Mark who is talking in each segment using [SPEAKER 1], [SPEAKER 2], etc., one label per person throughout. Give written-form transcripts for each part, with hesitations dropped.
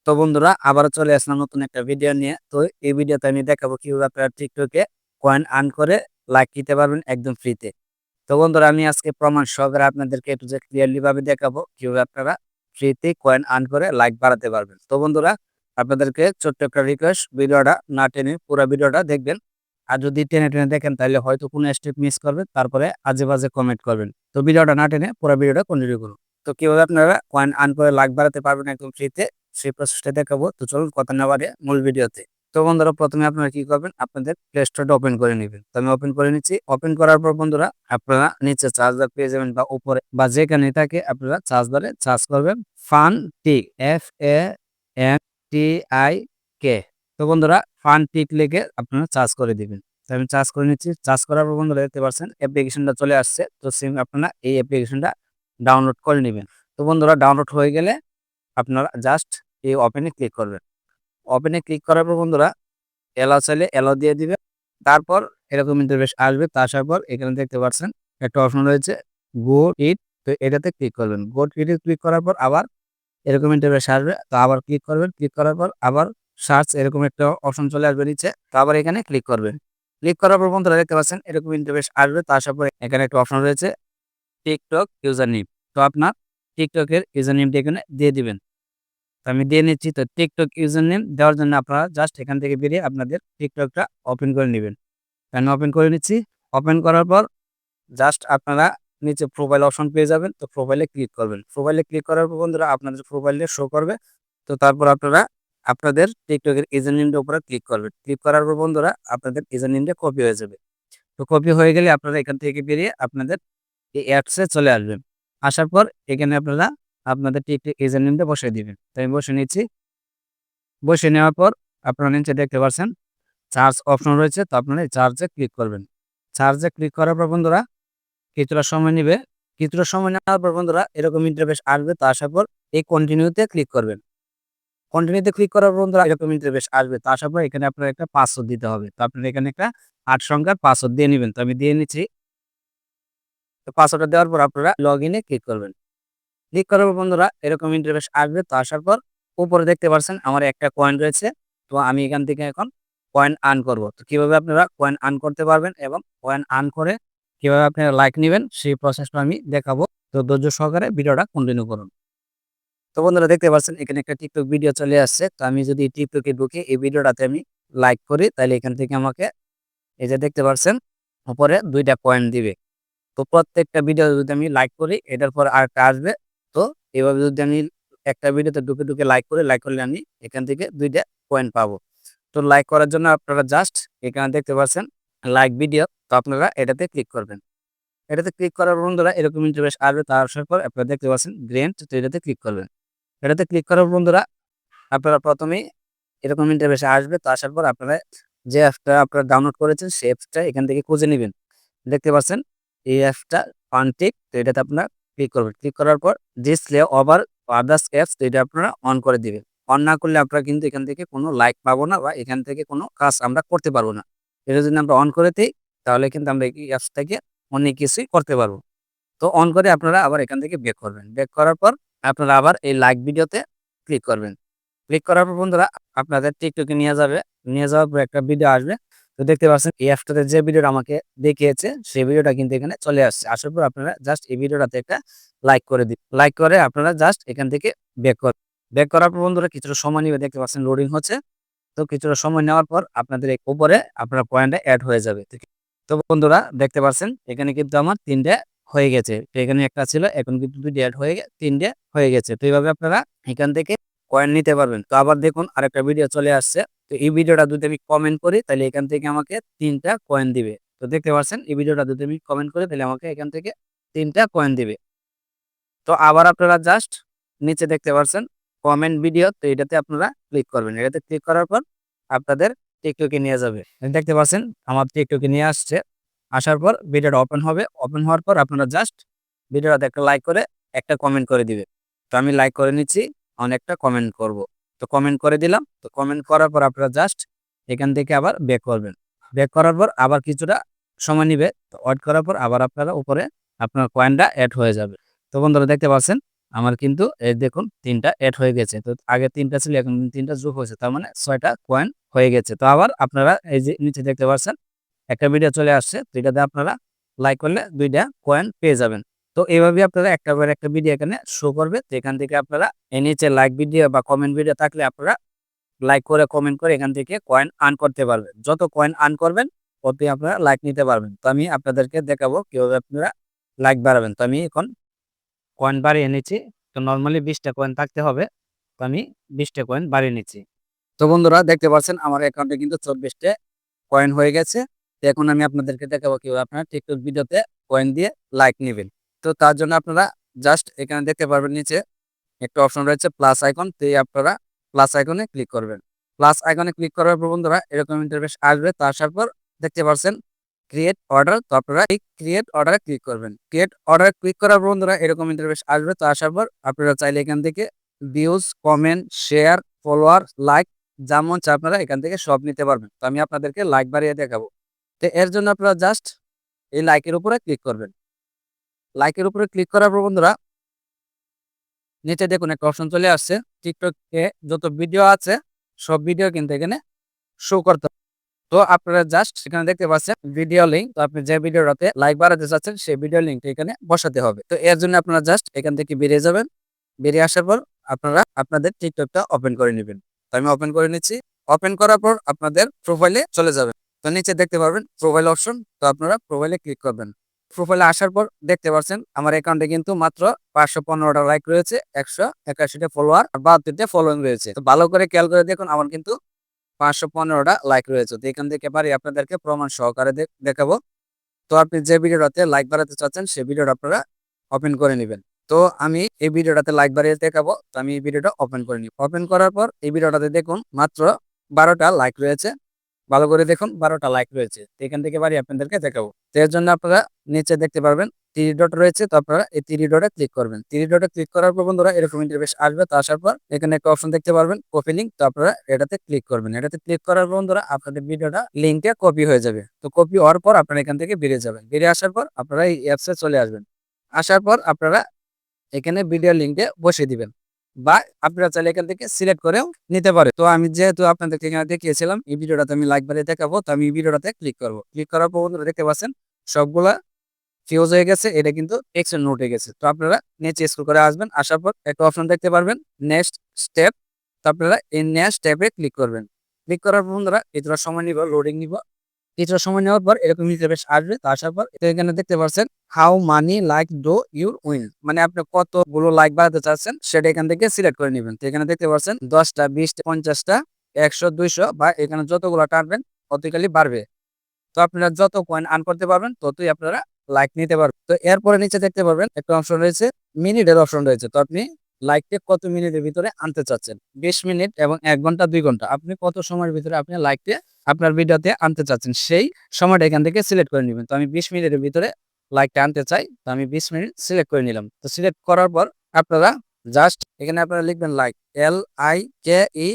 [SPEAKER 1] তো বন্ধুরা আবারও চলে আসলাম নতুন একটা ভিডিও নিয়ে। তো এই ভিডিওতে আমি দেখাবো কিভাবে আপনারা টিকটকে কয়েন আর্ন করে লাইক দিতে পারবেন একদম ফ্রিতে। তো বন্ধুরা আমি আজকে প্রমাণ সহকারে আপনাদেরকে একটু যে ক্লিয়ারলি ভাবে দেখাবো কিভাবে আপনারা ফ্রিতে কয়েন আর্ন করে লাইক বাড়াতে পারবেন। তো বন্ধুরা আপনাদেরকে ছোট্ট একটা রিকোয়েস্ট, ভিডিওটা না টেনে পুরো ভিডিওটা দেখবেন। আর যদি টেনে টেনে দেখেন তাহলে হয়তো কোনো স্টেপ মিস করবেন, তারপরে আজে বাজে কমেন্ট করবেন। তো ভিডিওটা না টেনে পুরো ভিডিওটা কন্টিনিউ করুন। তো কিভাবে আপনারা কয়েন আর্ন করে লাইক বাড়াতে পারবেন একদম ফ্রিতে, সেই প্রসেসটা দেখাবো। তো চলুন কথা না বাড়িয়ে মূল ভিডিওতে। তো বন্ধুরা প্রথমে আপনারা কি করবেন, আপনাদের প্লে স্টোরটা ওপেন করে নেবেন। তো আমি ওপেন করে নিচ্ছি। ওপেন করার পর বন্ধুরা আপনারা নিচে সার্চ বার পেয়ে যাবেন বা উপরে বা যেখানে থাকে আপনারা সার্চ বারে সার্চ করবেন ফান টিক, FANTIK। তো বন্ধুরা ফান টিক লিখে আপনারা সার্চ করে দিবেন। তো আমি চার্জ করে নিচ্ছি। চার্জ করার পর বন্ধুরা দেখতে পাচ্ছেন অ্যাপ্লিকেশনটা চলে আসছে। তো সেম আপনারা এই অ্যাপ্লিকেশনটা ডাউনলোড করে নেবেন। তো বন্ধুরা ডাউনলোড হয়ে গেলে আপনারা জাস্ট এই ওপেনে ক্লিক করবেন। ওপেনে ক্লিক করার পর বন্ধুরা এলাও চাইলে এলাও দিয়ে দিবেন। তারপর এরকম ইন্টারফেস আসবে। তা আসার পর এখানে দেখতে পাচ্ছেন একটা অপশন রয়েছে গো ইট। তো এটাতে ক্লিক করবেন। গো ইটে ক্লিক করার পর আবার এরকম ইন্টারফেস আসবে। তো আবার ক্লিক করবেন। ক্লিক করার পর আবার সার্চ এরকম একটা অপশন চলে আসবে নিচে। তো আবার এখানে ক্লিক করবেন। ক্লিক করার পর বন্ধুরা দেখতে পাচ্ছেন এরকম ইন্টারফেস আসবে। তা আসার পর এখানে একটা অপশন রয়েছে টিকটক ইউজার নেম। তো আপনার টিকটকের ইউজার নেমটা এখানে দিয়ে দিবেন। তো আমি দিয়ে নিচ্ছি। তো টিকটক ইউজার নেম দেওয়ার জন্য আপনারা জাস্ট এখান থেকে বেরিয়ে আপনাদের টিকটকটা ওপেন করে নেবেন। আমি ওপেন করে নিচ্ছি। ওপেন করার পর জাস্ট আপনারা নিচে প্রোফাইল অপশন পেয়ে যাবেন। তো প্রোফাইলে ক্লিক করবেন। প্রোফাইলে ক্লিক করার পর বন্ধুরা আপনাদের প্রোফাইলে শো করবে। তো তারপর আপনারা আপনাদের টিকটকের ইউজার নেমটার উপরে ক্লিক করবেন। ক্লিক করার পর বন্ধুরা আপনাদের ইউজার নেমটা কপি হয়ে যাবে। তো কপি হয়ে গেলে আপনারা এখান থেকে বেরিয়ে আপনাদের এই অ্যাপসে চলে আসবেন। আসার পর এখানে আপনারা আপনাদের টিকটক ইউজার নেমটা বসিয়ে দিবেন। তো আমি বসে নিচ্ছি। বসে নেওয়ার পর আপনারা নিচে দেখতে পাচ্ছেন চার্জ অপশন রয়েছে। তো আপনারা এই চার্জে ক্লিক করবেন। চার্জে ক্লিক করার পর বন্ধুরা কিছুটা সময় নেবে। কিছুটা সময় নেওয়ার পর বন্ধুরা এরকম ইন্টারফেস আসবে। তো আসার পর এই কন্টিনিউতে ক্লিক করবেন। কন্টিনিউতে ক্লিক করার পর বন্ধুরা এরকম ইন্টারফেস আসবে। তো আসার পর এখানে আপনার একটা পাসওয়ার্ড দিতে হবে। তো আপনারা এখানে একটা ৮ সংখ্যার পাসওয়ার্ড দিয়ে নিবেন। তো আমি দিয়ে নিচ্ছি। তো পাসওয়ার্ডটা দেওয়ার পর আপনারা লগইনে ক্লিক করবেন। ক্লিক করার পর বন্ধুরা এরকম ইন্টারফেস আসবে। তো আসার পর উপরে দেখতে পাচ্ছেন আমার একটা কয়েন রয়েছে। তো আমি এখান থেকে এখন কয়েন আর্ন করব। তো কিভাবে আপনারা কয়েন আর্ন করতে পারবেন এবং কয়েন আর্ন করে কিভাবে আপনারা লাইক নিবেন সেই প্রসেসটা আমি দেখাবো। তো ধৈর্য সহকারে ভিডিওটা কন্টিনিউ করুন। তো বন্ধুরা দেখতে পাচ্ছেন এখানে একটা টিকটক ভিডিও চলে আসছে। তো আমি যদি টিকটকে ঢুকে এই ভিডিওটাতে আমি লাইক করি তাহলে এখান থেকে আমাকে এই যে দেখতে পাচ্ছেন উপরে ২টা কয়েন দিবে। তো প্রত্যেকটা ভিডিও যদি আমি লাইক করি এটার পর আরেকটা আসবে। তো এভাবে যদি আমি একটা ভিডিওতে ঢুকে লাইক করি, লাইক করলে আমি এখান থেকে ২টা পয়েন্ট পাবো। তো লাইক করার জন্য আপনারা জাস্ট এখানে দেখতে পাচ্ছেন লাইক ভিডিও। তো আপনারা এটাতে ক্লিক করবেন। এটাতে ক্লিক করার পর বন্ধুরা এরকম ইন্টারফেস আসবে। তার আসার পর আপনারা দেখতে পাচ্ছেন গ্রেন্ট। তো এটাতে ক্লিক করবেন। এটাতে ক্লিক করার পর বন্ধুরা আপনারা প্রথমেই এরকম ইন্টারফেসে আসবে। তো আসার পর আপনারা যে অ্যাপটা আপনারা ডাউনলোড করেছেন সেই অ্যাপসটা এখান থেকে খুঁজে নিবেন। দেখতে পাচ্ছেন এই অ্যাপসটা ফানটিক। তো এটাতে আপনারা ক্লিক করবেন। ক্লিক করার পর ডিসপ্লে ওভার আদার্স অ্যাপস, তো এটা আপনারা অন করে দিবেন। অন না করলে আপনারা কিন্তু এখান থেকে কোনো লাইক পাবো না বা এখান থেকে কোনো কাজ আমরা করতে পারবো না। এটা যদি আমরা অন করে দেই তাহলে কিন্তু আমরা এই অ্যাপস থেকে অনেক কিছুই করতে পারবো। তো অন করে আপনারা আবার এখান থেকে ব্যাক করবেন। ব্যাক করার পর আপনারা আবার এই লাইক ভিডিওতে ক্লিক করবেন। ক্লিক করার পর বন্ধুরা আপনাদের টিকটকে নিয়ে যাবে। নিয়ে যাওয়ার পর একটা ভিডিও আসবে। তো দেখতে পাচ্ছেন এই অ্যাপটাতে যে ভিডিওটা আমাকে দেখিয়েছে সেই ভিডিওটা কিন্তু এখানে চলে আসছে। আসার পর আপনারা জাস্ট এই ভিডিওটাতে একটা লাইক করে দিন। লাইক করে আপনারা জাস্ট এখান থেকে ব্যাক করবেন। ব্যাক করার পর বন্ধুরা কিছুটা সময় নিবে। দেখতে পাচ্ছেন লোডিং হচ্ছে। তো কিছুটা সময় নেওয়ার পর আপনাদের এই উপরে আপনার পয়েন্টটা এড হয়ে যাবে। তো বন্ধুরা দেখতে পাচ্ছেন এখানে কিন্তু আমার ৩টে হয়ে গেছে। তো এখানে একটা ছিল, এখন কিন্তু ২টা এড হয়ে ৩টে হয়ে গেছে। তো এইভাবে আপনারা এখান থেকে কয়েন নিতে পারবেন। তো আবার দেখুন আরেকটা ভিডিও চলে আসছে। তো এই ভিডিওটা যদি আমি কমেন্ট করি তাহলে এখান থেকে আমাকে ৩টা কয়েন দিবে। তো দেখতে পাচ্ছেন এই ভিডিওটা যদি আমি কমেন্ট করি তাহলে আমাকে এখান থেকে ৩টা কয়েন দিবে। তো আবার আপনারা জাস্ট নিচে দেখতে পাচ্ছেন কমেন্ট ভিডিও। তো এটাতে আপনারা ক্লিক করবেন। এটাতে ক্লিক করার পর আপনাদের টিকটকে নিয়ে যাবে। দেখতে পাচ্ছেন আমার টিকটকে নিয়ে আসছে। আসার পর ভিডিওটা ওপেন হবে। ওপেন হওয়ার পর আপনারা জাস্ট ভিডিওটাতে একটা লাইক করে একটা কমেন্ট করে দিবে। তো আমি লাইক করে নিচ্ছি, অনেকটা কমেন্ট করব। তো কমেন্ট করে দিলাম। তো কমেন্ট করার পর আপনারা জাস্ট এখান থেকে আবার ব্যাক করবেন। ব্যাক করার পর আবার কিছুটা সময় নিবে। তো ওয়েট করার পর আবার আপনারা উপরে আপনার কয়েনটা এড হয়ে যাবে। তো বন্ধুরা দেখতে পাচ্ছেন আমার কিন্তু এই দেখুন ৩টা এড হয়ে গেছে। তো আগে ৩টা ছিল, এখন ৩টা যোগ হয়েছে। তার মানে ৬টা কয়েন হয়ে গেছে। তো আবার আপনারা এই যে নিচে দেখতে পাচ্ছেন একটা ভিডিও চলে আসছে। তো এটাতে আপনারা লাইক করলে ২টা কয়েন পেয়ে যাবেন। তো এভাবে আপনারা একটার পর একটা ভিডিও এখানে শো করবে। তো এখান থেকে আপনারা এই নিচে লাইক ভিডিও বা কমেন্ট ভিডিও থাকলে আপনারা লাইক করে কমেন্ট করে এখান থেকে কয়েন আর্ন করতে পারবেন। যত কয়েন আর্ন করবেন ততই আপনারা লাইক নিতে পারবেন। তো আমি আপনাদেরকে দেখাবো কিভাবে আপনারা লাইক বাড়াবেন। তো আমি এখন কয়েন বাড়িয়ে নিচ্ছি। তো নরমালি ২০টা কয়েন থাকতে হবে। তো আমি ২০টা কয়েন বাড়িয়ে নিচ্ছি। তো বন্ধুরা দেখতে পাচ্ছেন আমার অ্যাকাউন্টে কিন্তু ২৪টা কয়েন হয়ে গেছে। তো এখন আমি আপনাদেরকে দেখাবো কিভাবে আপনারা টিকটক ভিডিওতে কয়েন দিয়ে লাইক নিবেন। তো তার জন্য আপনারা জাস্ট এখানে দেখতে পারবেন নিচে একটা অপশন রয়েছে প্লাস আইকন। তো আপনারা প্লাস আইকনে ক্লিক করবেন। প্লাস আইকনে ক্লিক করার পর বন্ধুরা এরকম ইন্টারফেস আসবে। তো আসার পর দেখতে পাচ্ছেন ক্রিয়েট অর্ডার। তো আপনারা এই ক্রিয়েট অর্ডারে ক্লিক করবেন। ক্রিয়েট অর্ডারে ক্লিক করার পর বন্ধুরা এরকম ইন্টারফেস আসবে। তো আসার পর আপনারা চাইলে এখান থেকে views, comment, share, follower, like যা মন চায় আপনারা এখান থেকে সব নিতে পারবেন। তো আমি আপনাদেরকে লাইক বাড়িয়ে দেখাবো। তো এর জন্য আপনারা জাস্ট এই লাইকের উপরে ক্লিক করবেন। লাইকের উপরে ক্লিক করার পর বন্ধুরা নিচে দেখুন একটা অপশন চলে আসছে। টিকটকে যত ভিডিও আছে সব ভিডিও কিন্তু এখানে শো করতে হবে। তো আপনারা জাস্ট এখানে দেখতে পাচ্ছেন ভিডিও লিঙ্ক। তো আপনি যে ভিডিওটাতে লাইক বাড়াতে চাচ্ছেন সেই ভিডিও লিঙ্কটা এখানে বসাতে হবে। তো এর জন্য আপনারা জাস্ট এখান থেকে বেরিয়ে যাবেন। বেরিয়ে আসার পর আপনারা আপনাদের টিকটকটা ওপেন করে নেবেন। তো আমি ওপেন করে নিচ্ছি। ওপেন করার পর আপনাদের প্রোফাইলে চলে যাবেন। তো নিচে দেখতে পারবেন প্রোফাইল অপশন। তো আপনারা প্রোফাইলে ক্লিক করবেন। প্রোফাইলে আসার পর দেখতে পাচ্ছেন আমার অ্যাকাউন্টে কিন্তু মাত্র ৫১৫টা লাইক রয়েছে, ১৮১টা ফলোয়ার আর ৭২টা ফলোইং রয়েছে। তো ভালো করে খেয়াল করে দেখুন আমার কিন্তু ৫১৫টা লাইক রয়েছে। তো এখান থেকে পারি আপনাদেরকে প্রমাণ সহকারে দেখাবো। তো আপনি যে ভিডিওটাতে লাইক বাড়াতে চাচ্ছেন সেই ভিডিওটা আপনারা ওপেন করে নেবেন। তো আমি এই ভিডিওটাতে লাইক বাড়িয়ে দেখাবো। তো আমি এই ভিডিওটা ওপেন করে নিই। ওপেন করার পর এই ভিডিওটাতে দেখুন মাত্র ১২টা লাইক রয়েছে। ভালো করে দেখুন ১২টা লাইক রয়েছে। তো এখান থেকে বাড়ি আপনাদেরকে দেখাবো। তো এর জন্য আপনারা নিচে দেখতে পারবেন ৩ ডট রয়েছে। তো আপনারা এই ৩ ডটে ক্লিক করবেন। ৩ ডটে ক্লিক করার পর বন্ধুরা এরকম ইন্টারফেস আসবে। তো আসার পর এখানে একটা অপশন দেখতে পারবেন কপি লিঙ্ক। তো আপনারা এটাতে ক্লিক করবেন। এটাতে ক্লিক করার পর বন্ধুরা আপনাদের ভিডিওটা লিঙ্কে কপি হয়ে যাবে। তো কপি হওয়ার পর আপনারা এখান থেকে বেরিয়ে যাবেন। বেরিয়ে আসার পর আপনারা এই অ্যাপসে চলে আসবেন। আসার পর আপনারা এখানে ভিডিও লিঙ্কে বসিয়ে দিবেন বা আপনারা চাইলে এখান থেকে সিলেক্ট করেও নিতে পারে। তো আমি যেহেতু আপনাদেরকে এখানে দেখিয়েছিলাম এই ভিডিওটাতে আমি লাইক বাড়িয়ে দেখাবো। তো আমি এই ভিডিওটাতে ক্লিক করব। ক্লিক করার পর বন্ধুরা দেখতে পাচ্ছেন সবগুলা ফিউজ হয়ে গেছে। এটা কিন্তু টেক্সট নোট হয়ে গেছে। তো আপনারা নিচে স্ক্রল করে আসবেন। আসার পর একটা অপশন দেখতে পারবেন নেক্সট স্টেপ। তো আপনারা এই নেক্সট স্টেপে ক্লিক করবেন। ক্লিক করার পর বন্ধুরা কিছুটা সময় নিব, লোডিং নিব। কিছুটা সময় নেওয়ার পর এরকম ইন্টারফেস আসবে। তো আসার পর এখানে দেখতে পাচ্ছেন how many like do you win, মানে আপনি কতগুলো লাইক বাড়াতে চাচ্ছেন সেটা এখান থেকে সিলেক্ট করে নেবেন। তো এখানে দেখতে পাচ্ছেন 10টা, 20টা, 50টা, 100, 200 বা এখানে যতগুলো টানবেন অতখালি বাড়বে। তো আপনারা যত কয়েন আর্ন করতে পারবেন ততই আপনারা লাইক নিতে পারবেন। তো এরপরে নিচে দেখতে পারবেন একটা অপশন রয়েছে মিনিটের অপশন রয়েছে। তো আপনি লাইকটা কত মিনিটের ভিতরে আনতে চাচ্ছেন, 20 মিনিট এবং 1 ঘন্টা, 2 ঘন্টা, আপনি কত সময়ের ভিতরে আপনি লাইকটা আপনার ভিডিওতে আনতে চাচ্ছেন সেই সময়টা এখান থেকে সিলেক্ট করে নেবেন। তো আমি 20 মিনিটের ভিতরে লাইকটা আনতে চাই। তো আমি 20 মিনিট সিলেক্ট করে নিলাম। তো সিলেক্ট করার পর আপনারা জাস্ট এখানে আপনারা লিখবেন লাইক, LIKE,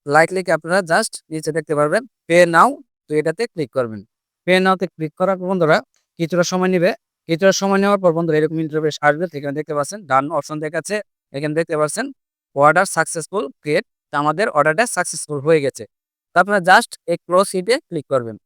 [SPEAKER 1] লাইক লিখে আপনারা জাস্ট নিচে দেখতে পারবেন পে নাও। তো এটাতে ক্লিক করবেন। পে নাওতে ক্লিক করার পর বন্ধুরা কিছুটা সময় নেবে। কিছুটা সময় নেওয়ার পর বন্ধুরা এরকম ইন্টারফেস আসবে। এখানে দেখতে পাচ্ছেন ডান অপশন দেখাচ্ছে। এখানে দেখতে পাচ্ছেন অর্ডার সাকসেসফুল ক্রিয়েট। আমাদের অর্ডারটা সাকসেসফুল হয়ে গেছে। তো আপনারা জাস্ট এই ক্লোজ ইটে ক্লিক করবেন।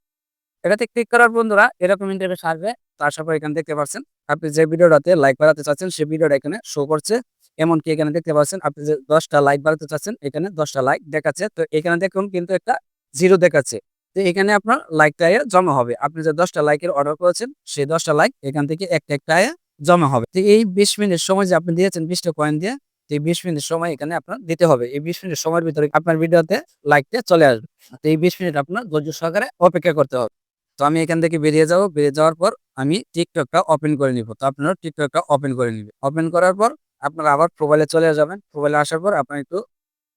[SPEAKER 1] এটাতে ক্লিক করার বন্ধুরা এরকম ইন্টারফেস আসবে। তার সাথে এখানে দেখতে পাচ্ছেন আপনি যে ভিডিওটাতে লাইক বাড়াতে চাচ্ছেন সেই ভিডিওটা এখানে শো করছে। এমনকি এখানে দেখতে পাচ্ছেন আপনি যে 10টা লাইক বাড়াতে চাচ্ছেন এখানে 10টা লাইক দেখাচ্ছে। তো এখানে দেখুন কিন্তু একটা জিরো দেখাচ্ছে। তো এখানে আপনার লাইকটা জমা হবে। আপনি যে 10টা লাইকের অর্ডার করেছেন সেই 10টা লাইক এখান থেকে একটা একটা জমা হবে। তো এই 20 মিনিট সময় যে আপনি দিয়েছেন 20টা কয়েন দিয়ে, তো এই 20 মিনিট সময় এখানে আপনার দিতে হবে। এই 20 মিনিট সময়ের ভিতরে আপনার ভিডিওতে লাইকটা চলে আসবে। তো এই 20 মিনিট আপনার ধৈর্য সহকারে অপেক্ষা করতে হবে। তো আমি এখান থেকে বেরিয়ে যাব। বেরিয়ে যাওয়ার পর আমি টিকটকটা ওপেন করে নিব। তো আপনারা টিকটকটা ওপেন করে নিবেন। ওপেন করার পর আপনারা আবার প্রোফাইলে চলে যাবেন। প্রোফাইলে আসার পর আপনি একটু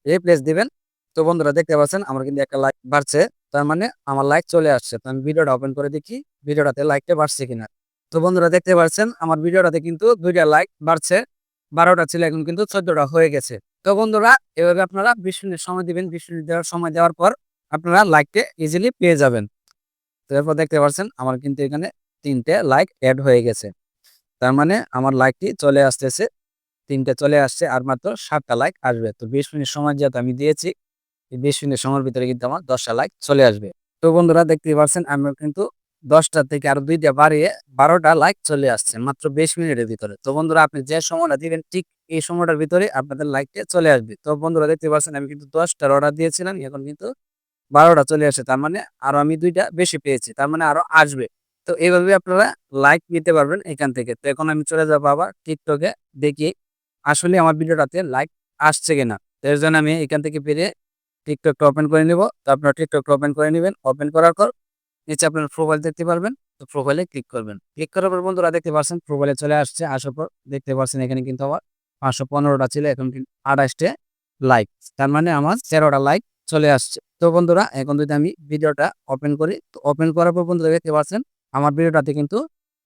[SPEAKER 1] রিপ্লেস দিবেন। তো বন্ধুরা দেখতে পাচ্ছেন আমার কিন্তু একটা লাইক বাড়ছে। তার মানে আমার লাইক চলে আসছে। তো আমি ভিডিওটা ওপেন করে দেখি ভিডিওটাতে লাইকটা বাড়ছে কিনা। তো বন্ধুরা দেখতে পাচ্ছেন আমার ভিডিওটাতে কিন্তু 2টা লাইক বাড়ছে। 12টা ছিল এখন কিন্তু 14টা হয়ে গেছে। তো বন্ধুরা এভাবে আপনারা 20 মিনিট সময় দিবেন। 20 মিনিট দেওয়ার সময় দেওয়ার পর আপনারা লাইকটা ইজিলি পেয়ে যাবেন। তো এরপর দেখতে পাচ্ছেন আমার কিন্তু এখানে 3টে লাইক এড হয়ে গেছে। তার মানে আমার লাইকটি চলে আসতেছে 3টে চলে আসছে, আর মাত্র 7টা লাইক আসবে। তো 20 মিনিট সময় যেহেতু আমি দিয়েছি, এই 20 মিনিট সময়ের ভিতরে কিন্তু আমার 10টা লাইক চলে আসবে। তো বন্ধুরা দেখতেই পাচ্ছেন আমার কিন্তু 10টা থেকে আরো 2টা বাড়িয়ে 12টা লাইক চলে আসছে মাত্র 20 মিনিটের ভিতরে। তো বন্ধুরা আপনি যে সময়টা দিবেন ঠিক এই সময়টার ভিতরে আপনাদের লাইকটা চলে আসবে। তো বন্ধুরা দেখতে পাচ্ছেন আমি কিন্তু 10টার অর্ডার দিয়েছিলাম, এখন কিন্তু 12টা চলে আসে। তার মানে আরো আমি 2টা বেশি পেয়েছি। তার মানে আরো আসবে। তো এভাবে আপনারা লাইক নিতে পারবেন এখান থেকে। তো এখন আমি চলে যাবো আবার TikTok-এ, দেখি আসলে আমার ভিডিওটাতে লাইক আসছে কিনা। তো এর জন্য আমি এখান থেকে বেরিয়ে TikTok-টা ওপেন করে নিব। তো আপনারা TikTok-টা ওপেন করে নিবেন। ওপেন করার পর নিচে আপনার প্রোফাইল দেখতে পারবেন। তো প্রোফাইলে ক্লিক করবেন। ক্লিক করার পর বন্ধুরা দেখতে পাচ্ছেন প্রোফাইলে চলে আসছে। আসার পর দেখতে পাচ্ছেন এখানে কিন্তু আমার 515টা ছিল, এখন কিন্তু 28টে লাইক। তার মানে আমার 13টা লাইক চলে আসছে। তো বন্ধুরা এখন যদি আমি ভিডিওটা ওপেন করি, তো ওপেন করার পর বন্ধুরা দেখতে পাচ্ছেন আমার ভিডিওটাতে কিন্তু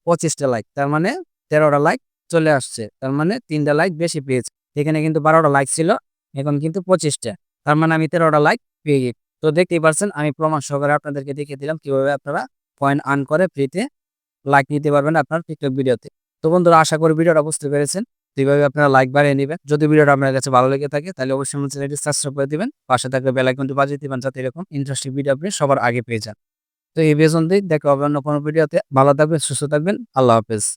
[SPEAKER 1] 25টা লাইক। তার মানে 13টা লাইক চলে আসছে। তার মানে 3টা লাইক বেশি পেয়েছি। এখানে কিন্তু 12টা লাইক ছিল, এখন কিন্তু 25টা। তার মানে আমি 13টা লাইক পেয়ে গেছি। তো দেখতেই পারছেন আমি প্রমাণ সহকারে আপনাদেরকে দেখিয়ে দিলাম কিভাবে আপনারা পয়েন্ট আর্ন করে ফ্রিতে লাইক নিতে পারবেন আপনার টিকটক ভিডিওতে। তো বন্ধুরা আশা করি ভিডিওটা বুঝতে পেরেছেন। তো এইভাবে আপনারা লাইক বাড়িয়ে নেবেন। যদি ভিডিওটা আপনার কাছে ভালো লেগে থাকে তাহলে অবশ্যই আমার চ্যানেলটি সাবস্ক্রাইব করে দিবেন। পাশে থাকলে বেল আইকনটি বাজিয়ে দিবেন যাতে এরকম ইন্টারেস্টিং ভিডিও আপনি সবার আগে পেয়ে যান। তো এই পর্যন্তই, দেখা হবে অন্য কোনো ভিডিওতে। ভালো থাকবেন, সুস্থ থাকবেন। আল্লাহ হাফেজ।